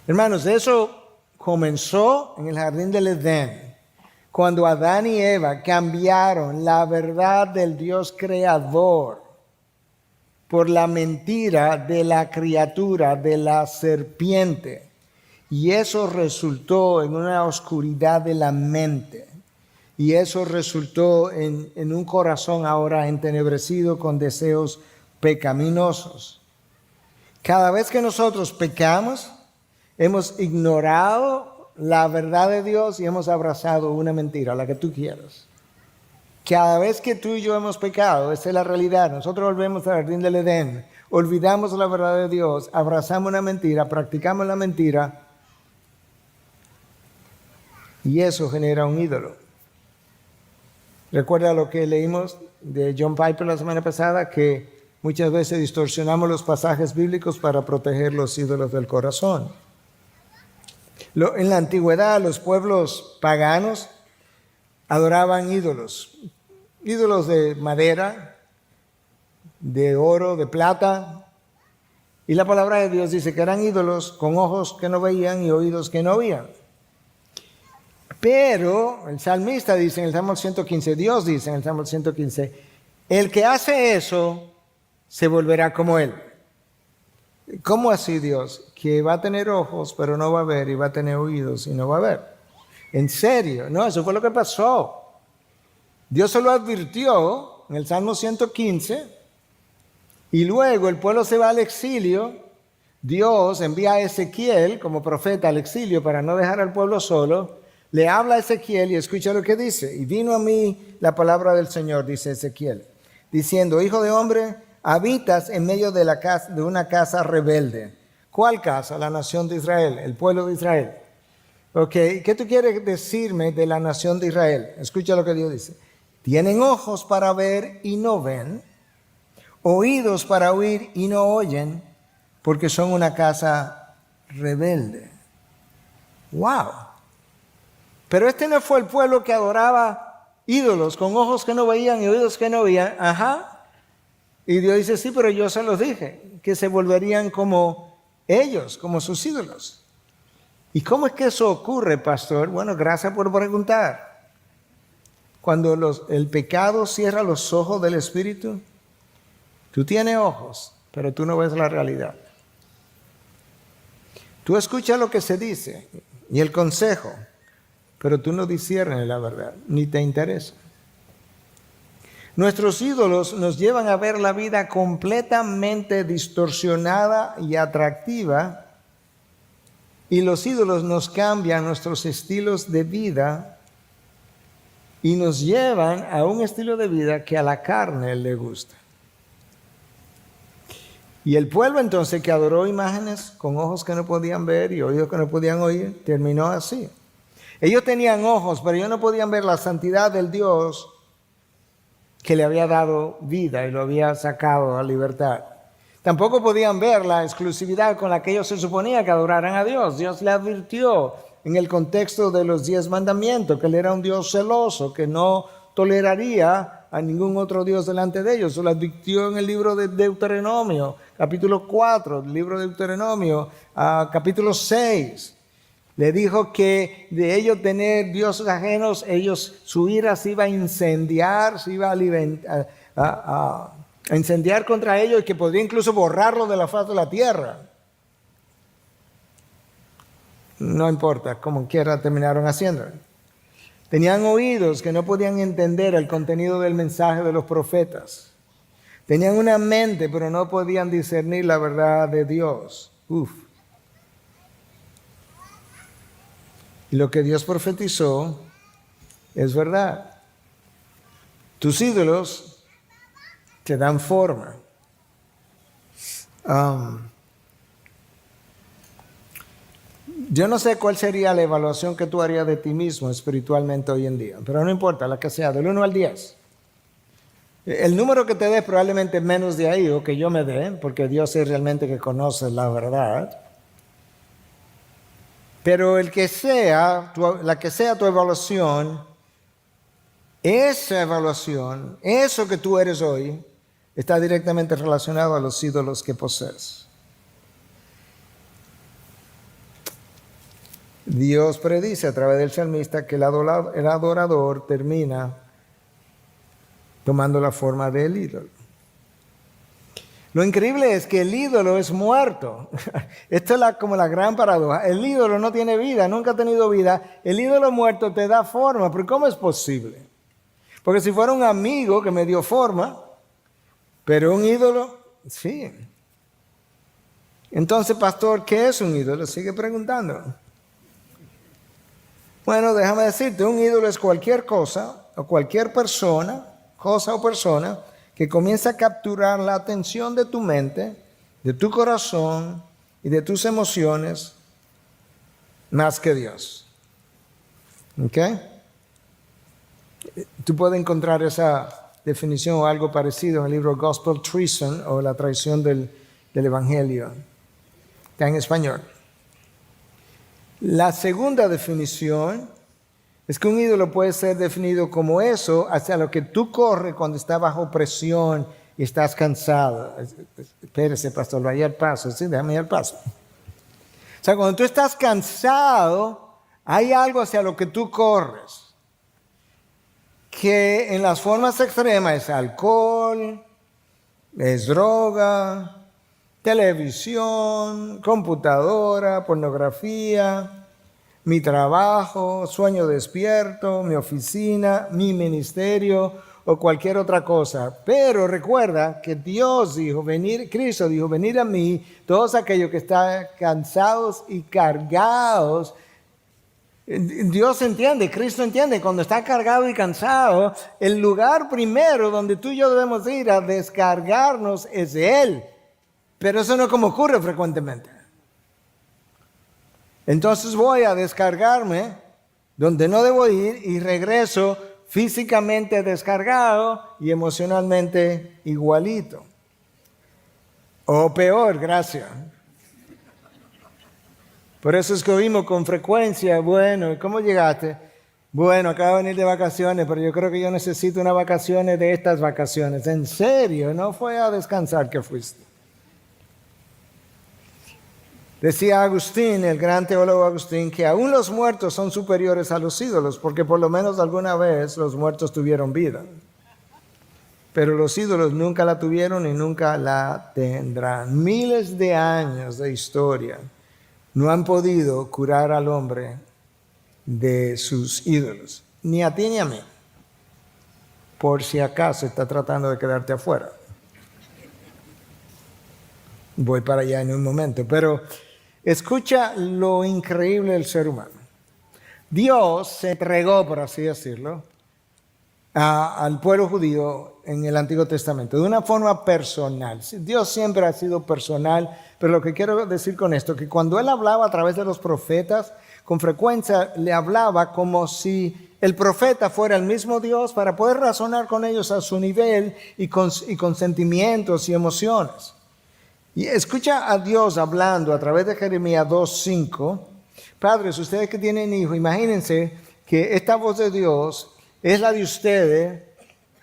Hermanos, eso comenzó en el jardín del Edén, cuando Adán y Eva cambiaron la verdad del Dios creador por la mentira de la criatura, de la serpiente. Y eso resultó en una oscuridad de la mente. Y eso resultó en un corazón ahora entenebrecido con deseos pecaminosos. Cada vez que nosotros pecamos, hemos ignorado la verdad de Dios y hemos abrazado una mentira, la que tú quieras. Cada vez que tú y yo hemos pecado, esa es la realidad. Nosotros volvemos al jardín del Edén, olvidamos la verdad de Dios, abrazamos una mentira, practicamos la mentira y eso genera un ídolo. Recuerda lo que leímos de John Piper la semana pasada, que muchas veces distorsionamos los pasajes bíblicos para proteger los ídolos del corazón. En la antigüedad, los pueblos paganos adoraban ídolos de madera, de oro, de plata. Y la palabra de Dios dice que eran ídolos con ojos que no veían y oídos que no oían. Pero el salmista dice en el Salmo 115, Dios dice en el Salmo 115, el que hace eso se volverá como él. ¿Cómo así, Dios? Que va a tener ojos pero no va a ver, y va a tener oídos y no va a ver. ¿En serio? No, eso fue lo que pasó. Dios se lo advirtió en el Salmo 115 y luego el pueblo se va al exilio. Dios envía a Ezequiel como profeta al exilio para no dejar al pueblo solo. Le habla a Ezequiel y escucha lo que dice. Y vino a mí la palabra del Señor, dice Ezequiel, diciendo, hijo de hombre, habitas en medio de una casa rebelde. ¿Cuál casa? La nación de Israel, el pueblo de Israel. Ok, ¿qué tú quieres decirme de la nación de Israel? Escucha lo que Dios dice. Tienen ojos para ver y no ven, oídos para oír y no oyen, porque son una casa rebelde. ¡Wow! Pero este no fue el pueblo que adoraba ídolos con ojos que no veían y oídos que no oían. Ajá. Y Dios dice, sí, pero yo se los dije, que se volverían como ellos, como sus ídolos. ¿Y cómo es que eso ocurre, pastor? Bueno, gracias por preguntar. Cuando el pecado cierra los ojos del espíritu, tú tienes ojos, pero tú no ves la realidad. Tú escuchas lo que se dice y el consejo, pero tú no disciernes la verdad, ni te interesa. Nuestros ídolos nos llevan a ver la vida completamente distorsionada y atractiva, y los ídolos nos cambian nuestros estilos de vida y nos llevan a un estilo de vida que a la carne le gusta. Y el pueblo entonces que adoró imágenes con ojos que no podían ver y oídos que no podían oír, terminó así. Ellos tenían ojos, pero ellos no podían ver la santidad del Dios que le había dado vida y lo había sacado a libertad. Tampoco podían ver la exclusividad con la que ellos se suponía que adoraran a Dios. Dios le advirtió, en el contexto de los 10 mandamientos, que Él era un Dios celoso, que no toleraría a ningún otro Dios delante de ellos. Eso lo advirtió en el libro de Deuteronomio, capítulo 4, el libro de Deuteronomio, capítulo 6. Le dijo que de ellos tener dioses ajenos, su ira se iba a incendiar, se iba a incendiar contra ellos y que podría incluso borrarlo de la faz de la tierra. No importa, como quiera terminaron haciéndolo. Tenían oídos que no podían entender el contenido del mensaje de los profetas. Tenían una mente, pero no podían discernir la verdad de Dios. Y lo que Dios profetizó es verdad. Tus ídolos te dan forma. Yo no sé cuál sería la evaluación que tú harías de ti mismo espiritualmente hoy en día, pero no importa, la que sea, del 1 al 10. El número que te dé probablemente menos de ahí, o que yo me dé, porque Dios es realmente que conoce la verdad. Pero la que sea tu evaluación, esa evaluación, eso que tú eres hoy, está directamente relacionado a los ídolos que posees. Dios predice a través del salmista que el adorador termina tomando la forma del ídolo. Lo increíble es que el ídolo es muerto. Esto es como la gran paradoja. El ídolo no tiene vida, nunca ha tenido vida. El ídolo muerto te da forma. ¿Pero cómo es posible? Porque si fuera un amigo que me dio forma, pero un ídolo, sí. Entonces, pastor, ¿qué es un ídolo? Sigue preguntando. Bueno, déjame decirte, un ídolo es cualquier cosa o cualquier persona, cosa o persona, que comienza a capturar la atención de tu mente, de tu corazón y de tus emociones más que Dios. ¿Ok? Tú puedes encontrar esa definición o algo parecido en el libro Gospel Treason o La traición del Evangelio. Está en español. La segunda definición es que un ídolo puede ser definido como eso hacia lo que tú corres cuando estás bajo presión y estás cansado. Espérese, pastor, vaya al paso. Sí, déjame ir al paso. O sea, cuando tú estás cansado, hay algo hacia lo que tú corres. Que en las formas extremas es alcohol, es droga, televisión, computadora, pornografía, mi trabajo, sueño despierto, mi oficina, mi ministerio o cualquier otra cosa. Pero recuerda que Dios dijo, Cristo dijo, venid a mí, todos aquellos que están cansados y cargados. Dios entiende, Cristo entiende, cuando está cargado y cansado, el lugar primero donde tú y yo debemos ir a descargarnos es de Él. Pero eso no es como ocurre frecuentemente. Entonces voy a descargarme donde no debo ir y regreso físicamente descargado y emocionalmente igualito. O peor, gracias. Por eso es que oímos con frecuencia, bueno, ¿cómo llegaste? Bueno, acabo de venir de vacaciones, pero yo creo que yo necesito unas vacaciones de estas vacaciones. ¿En serio? ¿No fue a descansar que fuiste? Decía Agustín, el gran teólogo Agustín, que aún los muertos son superiores a los ídolos, porque por lo menos alguna vez los muertos tuvieron vida. Pero los ídolos nunca la tuvieron y nunca la tendrán. Miles de años de historia no han podido curar al hombre de sus ídolos, ni a ti ni a mí, por si acaso está tratando de quedarte afuera. Voy para allá en un momento, pero escucha lo increíble del ser humano. Dios se entregó, por así decirlo, al pueblo judío en el Antiguo Testamento de una forma personal. Dios siempre ha sido personal, pero lo que quiero decir con esto, que cuando Él hablaba a través de los profetas, con frecuencia le hablaba como si el profeta fuera el mismo Dios para poder razonar con ellos a su nivel y con sentimientos y emociones. Y escucha a Dios hablando a través de Jeremías 2:5 Padres, ustedes que tienen hijos, imagínense que esta voz de Dios es la de ustedes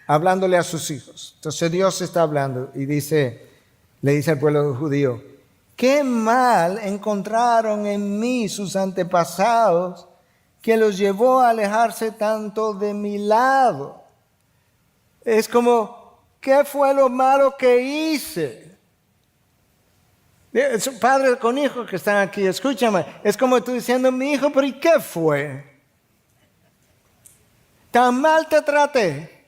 hablándole a sus hijos. Entonces Dios está hablando y le dice al pueblo judío, ¿qué mal encontraron en mí sus antepasados que los llevó a alejarse tanto de mi lado? Es como, ¿qué fue lo malo que hice? Padres con hijos que están aquí, escúchame, es como tú diciendo, mi hijo, pero ¿y qué fue? Tan mal te traté.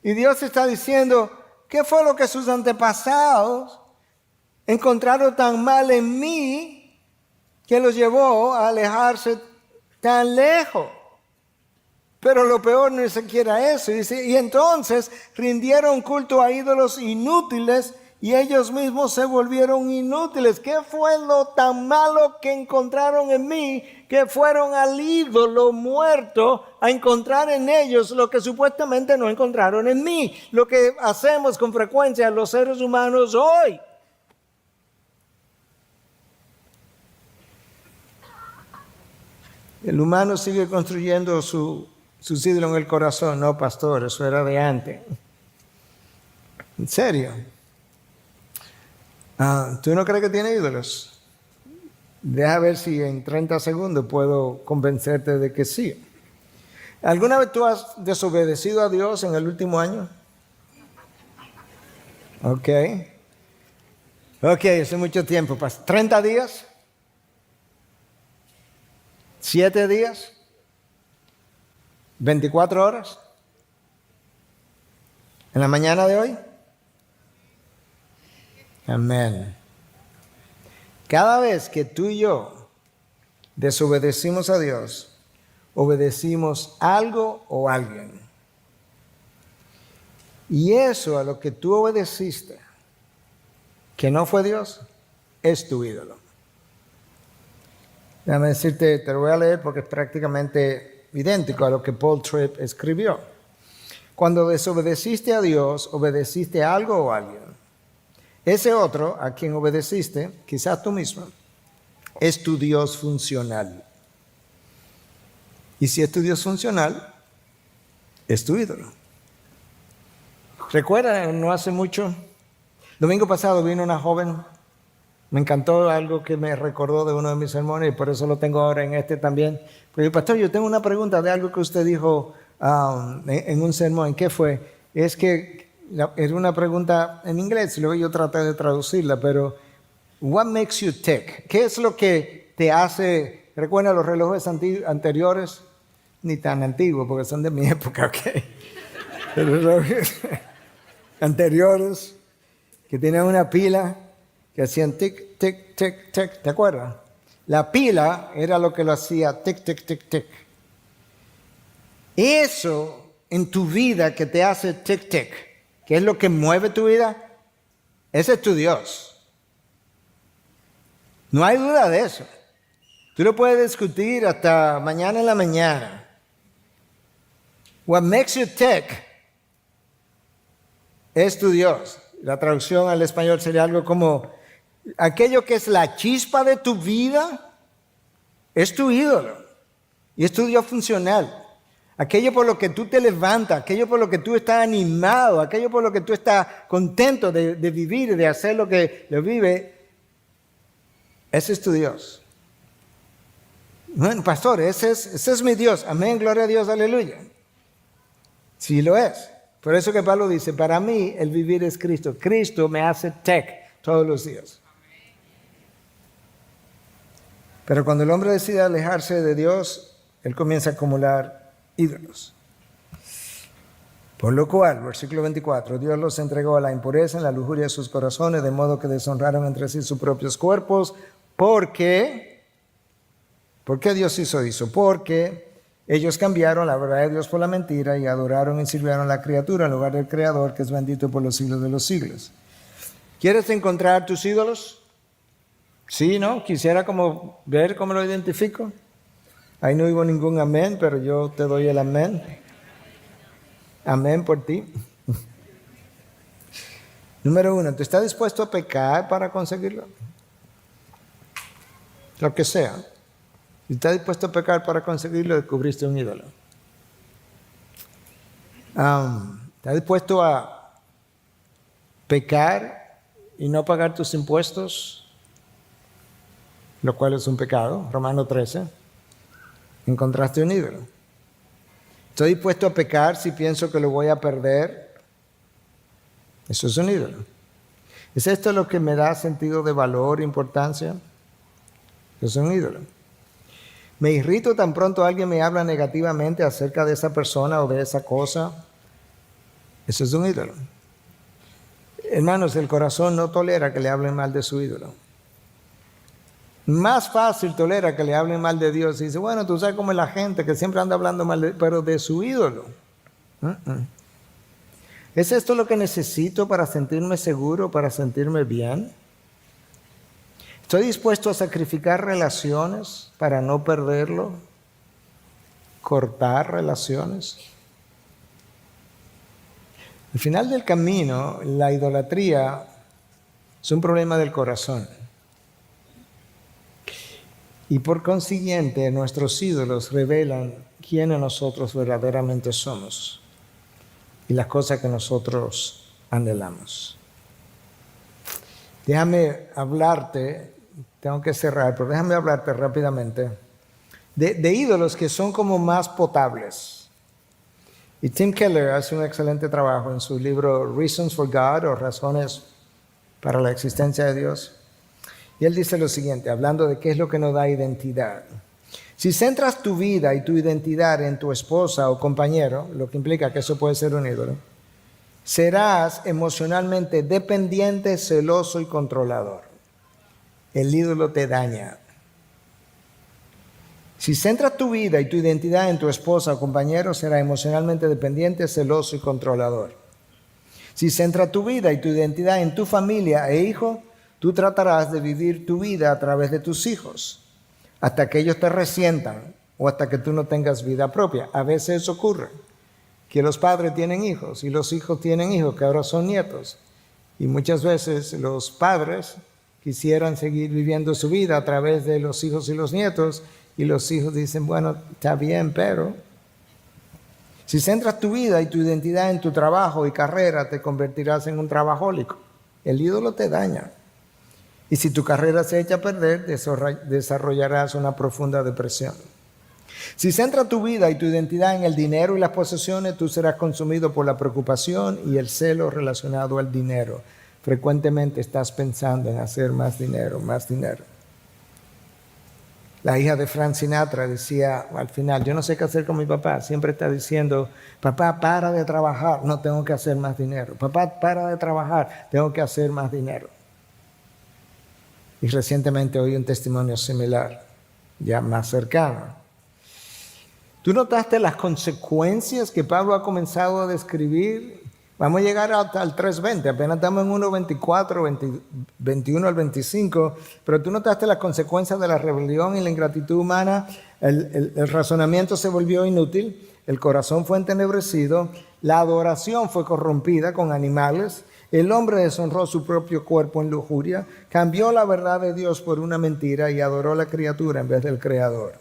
Y Dios está diciendo, ¿qué fue lo que sus antepasados encontraron tan mal en mí que los llevó a alejarse tan lejos? Pero lo peor no es siquiera eso. Dice, y entonces rindieron culto a ídolos inútiles y ellos mismos se volvieron inútiles. ¿Qué fue lo tan malo que encontraron en mí que fueron al ídolo muerto a encontrar en ellos lo que supuestamente no encontraron en mí? Lo que hacemos con frecuencia los seres humanos hoy. El humano sigue construyendo sus ídolos en el corazón. No, pastor, eso era de antes. ¿En serio? ¿Tú no crees que tiene ídolos? Deja ver si en 30 segundos puedo convencerte de que sí. ¿Alguna vez tú has desobedecido a Dios en el último año? Ok, hace mucho tiempo. ¿30 días? ¿7 días? ¿24 horas? ¿En la mañana de hoy? Amén. Cada vez que tú y yo desobedecimos a Dios, obedecimos algo o alguien. Y eso a lo que tú obedeciste, que no fue Dios, es tu ídolo. Déjame decirte, te lo voy a leer porque es prácticamente idéntico a lo que Paul Tripp escribió. Cuando desobedeciste a Dios, obedeciste a algo o a alguien. Ese otro a quien obedeciste, quizás tú mismo, es tu Dios funcional. Y si es tu Dios funcional, es tu ídolo. Recuerda, no hace mucho, domingo pasado vino una joven, me encantó algo que me recordó de uno de mis sermones y por eso lo tengo ahora en este también. Pero pastor, yo tengo una pregunta de algo que usted dijo en un sermón. ¿Qué fue? Es que era una pregunta en inglés, luego yo traté de traducirla, pero what makes you tick? ¿Qué es lo que te hace? ¿Recuerda los relojes anteriores? Ni tan antiguos, porque son de mi época, ¿ok? Los relojes anteriores que tenían una pila que hacían tic, tic, tic, tic, ¿te acuerdas? La pila era lo que lo hacía tic, tic, tic, tic. Eso en tu vida que te hace tic, tic, ¿qué es lo que mueve tu vida? Ese es tu Dios. No hay duda de eso. Tú lo puedes discutir hasta mañana en la mañana. What makes you tick es tu Dios. La traducción al español sería algo como aquello que es la chispa de tu vida es tu ídolo y es tu Dios funcional. Aquello por lo que tú te levantas, aquello por lo que tú estás animado, aquello por lo que tú estás contento de vivir y de hacer lo que lo vive, ese es tu Dios. Bueno, pastor, ese es mi Dios. Amén, gloria a Dios, aleluya. Sí lo es. Por eso que Pablo dice, para mí el vivir es Cristo. Cristo me hace tick todos los días. Pero cuando el hombre decide alejarse de Dios, él comienza a acumular ídolos. Por lo cual, versículo 24, Dios los entregó a la impureza en la lujuria de sus corazones, de modo que deshonraron entre sí sus propios cuerpos. ¿Por qué Dios hizo eso? Porque ellos cambiaron la verdad de Dios por la mentira y adoraron y sirvieron a la criatura en lugar del Creador, que es bendito por los siglos de los siglos. ¿Quieres encontrar tus ídolos? Sí, ¿no? Quisiera ver cómo lo identifico. Ahí no hubo ningún amén, pero yo te doy el amén. Amén por ti. Número 1, ¿tú estás dispuesto a pecar para conseguirlo? Lo que sea. Si estás dispuesto a pecar para conseguirlo, descubriste un ídolo. ¿Estás dispuesto a pecar y no pagar tus impuestos? Lo cual es un pecado. Romano 13. Encontraste un ídolo. ¿Estoy dispuesto a pecar si pienso que lo voy a perder? Eso es un ídolo. ¿Es esto lo que me da sentido de valor e importancia? Eso es un ídolo. Me irrito tan pronto alguien me habla negativamente acerca de esa persona o de esa cosa. Eso es un ídolo. Hermanos, el corazón no tolera que le hablen mal de su ídolo. Más fácil tolera que le hablen mal de Dios. Y dice, bueno, tú sabes cómo es la gente que siempre anda hablando mal, pero de su ídolo. ¿Es esto lo que necesito para sentirme seguro, para sentirme bien? ¿Estoy dispuesto a sacrificar relaciones para no perderlo? ¿Cortar relaciones? Al final del camino, la idolatría es un problema del corazón. Y por consiguiente, nuestros ídolos revelan quiénes nosotros verdaderamente somos y las cosas que nosotros anhelamos. Déjame hablarte, tengo que cerrar, pero déjame hablarte rápidamente de ídolos que son como más potables. Y Tim Keller hace un excelente trabajo en su libro Reasons for God, o Razones para la existencia de Dios. Y él dice lo siguiente, hablando de qué es lo que nos da identidad. Si centras tu vida y tu identidad en tu esposa o compañero, lo que implica que eso puede ser un ídolo, serás emocionalmente dependiente, celoso y controlador. El ídolo te daña. Si centras tu vida y tu identidad en tu esposa o compañero, serás emocionalmente dependiente, celoso y controlador. Si centras tu vida y tu identidad en tu familia e hijo, tú tratarás de vivir tu vida a través de tus hijos, hasta que ellos te resientan o hasta que tú no tengas vida propia. A veces ocurre que los padres tienen hijos y los hijos tienen hijos que ahora son nietos. Y muchas veces los padres quisieran seguir viviendo su vida a través de los hijos y los nietos, y los hijos dicen, bueno, está bien, pero... Si centras tu vida y tu identidad en tu trabajo y carrera, te convertirás en un trabajólico. El ídolo te daña. Y si tu carrera se echa a perder, desarrollarás una profunda depresión. Si centras tu vida y tu identidad en el dinero y las posesiones, tú serás consumido por la preocupación y el celo relacionado al dinero. Frecuentemente estás pensando en hacer más dinero, más dinero. La hija de Frank Sinatra decía al final, yo no sé qué hacer con mi papá. Siempre está diciendo, papá, para de trabajar, no tengo que hacer más dinero. Papá, para de trabajar, tengo que hacer más dinero. Y recientemente oí un testimonio similar, ya más cercano. ¿Tú notaste las consecuencias que Pablo ha comenzado a describir? Vamos a llegar hasta el 3:20, apenas estamos en 1:24, 21 al 25, pero tú notaste las consecuencias de la rebelión y la ingratitud humana. El razonamiento se volvió inútil, el corazón fue entenebrecido, la adoración fue corrompida con animales, el hombre deshonró su propio cuerpo en lujuria, cambió la verdad de Dios por una mentira y adoró a la criatura en vez del Creador.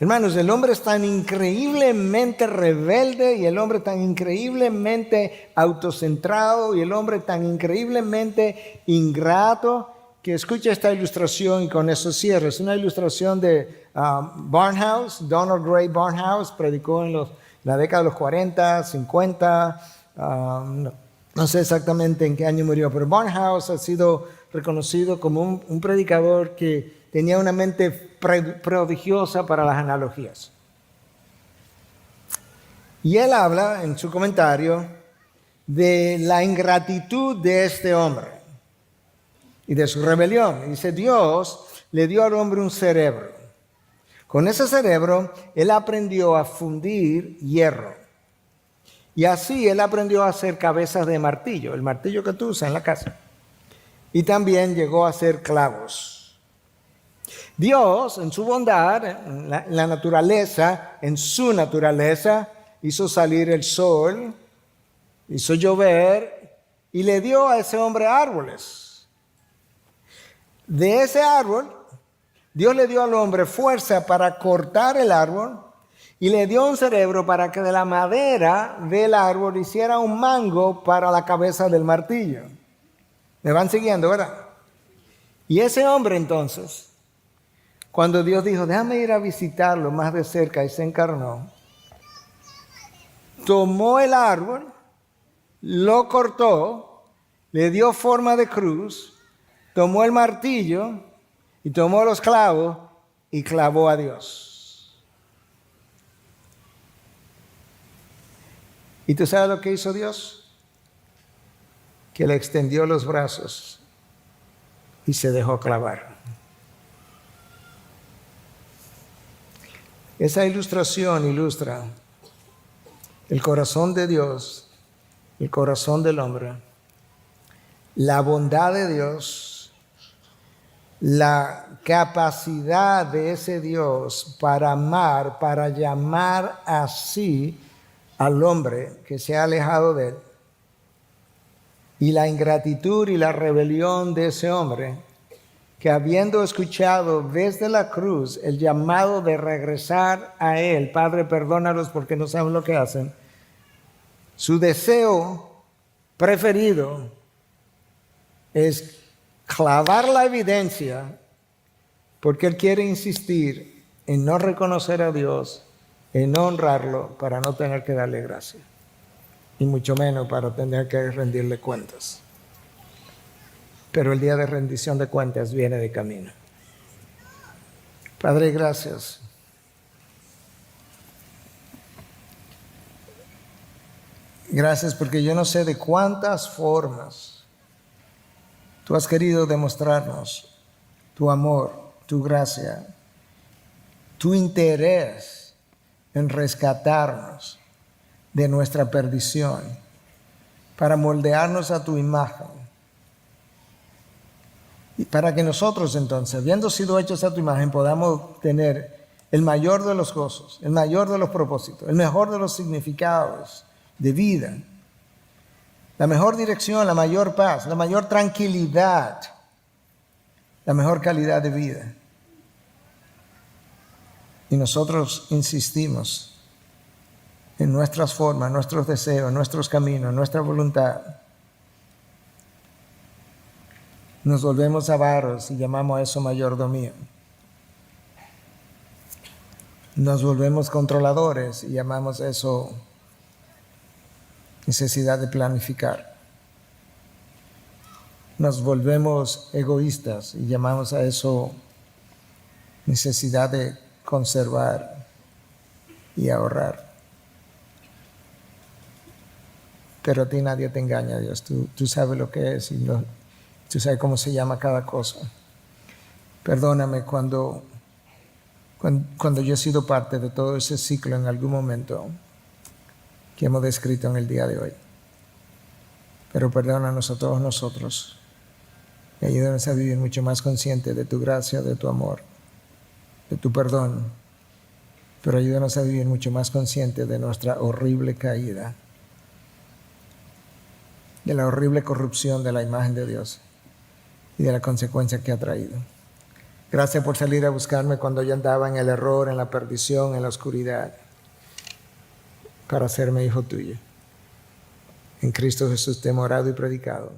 Hermanos, el hombre es tan increíblemente rebelde y el hombre tan increíblemente autocentrado y el hombre tan increíblemente ingrato que escucha esta ilustración y con eso cierro. Es una ilustración de Barnhouse, Donald Gray Barnhouse, predicó en la década de los 40, 50, no sé exactamente en qué año murió, pero Barnhouse ha sido reconocido como un predicador que tenía una mente prodigiosa para las analogías. Y él habla en su comentario de la ingratitud de este hombre y de su rebelión. Y dice, Dios le dio al hombre un cerebro. Con ese cerebro, él aprendió a fundir hierro. Y así él aprendió a hacer cabezas de martillo, el martillo que tú usas en la casa. Y también llegó a hacer clavos. Dios, en su bondad, en la naturaleza, en su naturaleza, hizo salir el sol, hizo llover y le dio a ese hombre árboles. De ese árbol Dios le dio al hombre fuerza para cortar el árbol y le dio un cerebro para que de la madera del árbol hiciera un mango para la cabeza del martillo. ¿Me van siguiendo, verdad? Y ese hombre entonces, cuando Dios dijo, déjame ir a visitarlo más de cerca y se encarnó, tomó el árbol, lo cortó, le dio forma de cruz, tomó el martillo y tomó los clavos y clavó a Dios. ¿Y tú sabes lo que hizo Dios? Que le extendió los brazos y se dejó clavar. Esa ilustración ilustra el corazón de Dios, el corazón del hombre, la bondad de Dios, la capacidad de ese Dios para amar, para llamar así al hombre que se ha alejado de él, y la ingratitud y la rebelión de ese hombre que, habiendo escuchado desde la cruz el llamado de regresar a él, Padre, perdónalos porque no saben lo que hacen, su deseo preferido es clavar la evidencia porque él quiere insistir en no reconocer a Dios, en no honrarlo para no tener que darle gracia y mucho menos para tener que rendirle cuentas. Pero el día de rendición de cuentas viene de camino. Padre, gracias. Gracias porque yo no sé de cuántas formas tú has querido demostrarnos tu amor, tu gracia, tu interés en rescatarnos de nuestra perdición para moldearnos a tu imagen. Y para que nosotros entonces, habiendo sido hechos a tu imagen, podamos tener el mayor de los gozos, el mayor de los propósitos, el mejor de los significados de vida, la mejor dirección, la mayor paz, la mayor tranquilidad, la mejor calidad de vida. Y nosotros insistimos en nuestras formas, nuestros deseos, nuestros caminos, nuestra voluntad. Nos volvemos avaros y llamamos a eso mayordomía. Nos volvemos controladores y llamamos a eso necesidad de planificar. Nos volvemos egoístas y llamamos a eso necesidad de conservar y ahorrar. Pero a ti nadie te engaña, Dios. Tú sabes lo que es y tú sabes cómo se llama cada cosa. Perdóname cuando yo he sido parte de todo ese ciclo en algún momento que hemos descrito en el día de hoy. Pero perdónanos a todos nosotros y ayúdanos a vivir mucho más conscientes de tu gracia, de tu amor, de tu perdón. Pero ayúdanos a vivir mucho más conscientes de nuestra horrible caída, de la horrible corrupción de la imagen de Dios y de la consecuencia que ha traído. Gracias por salir a buscarme cuando yo andaba en el error, en la perdición, en la oscuridad, para hacerme hijo tuyo. En Cristo Jesús te hemos orado y predicado.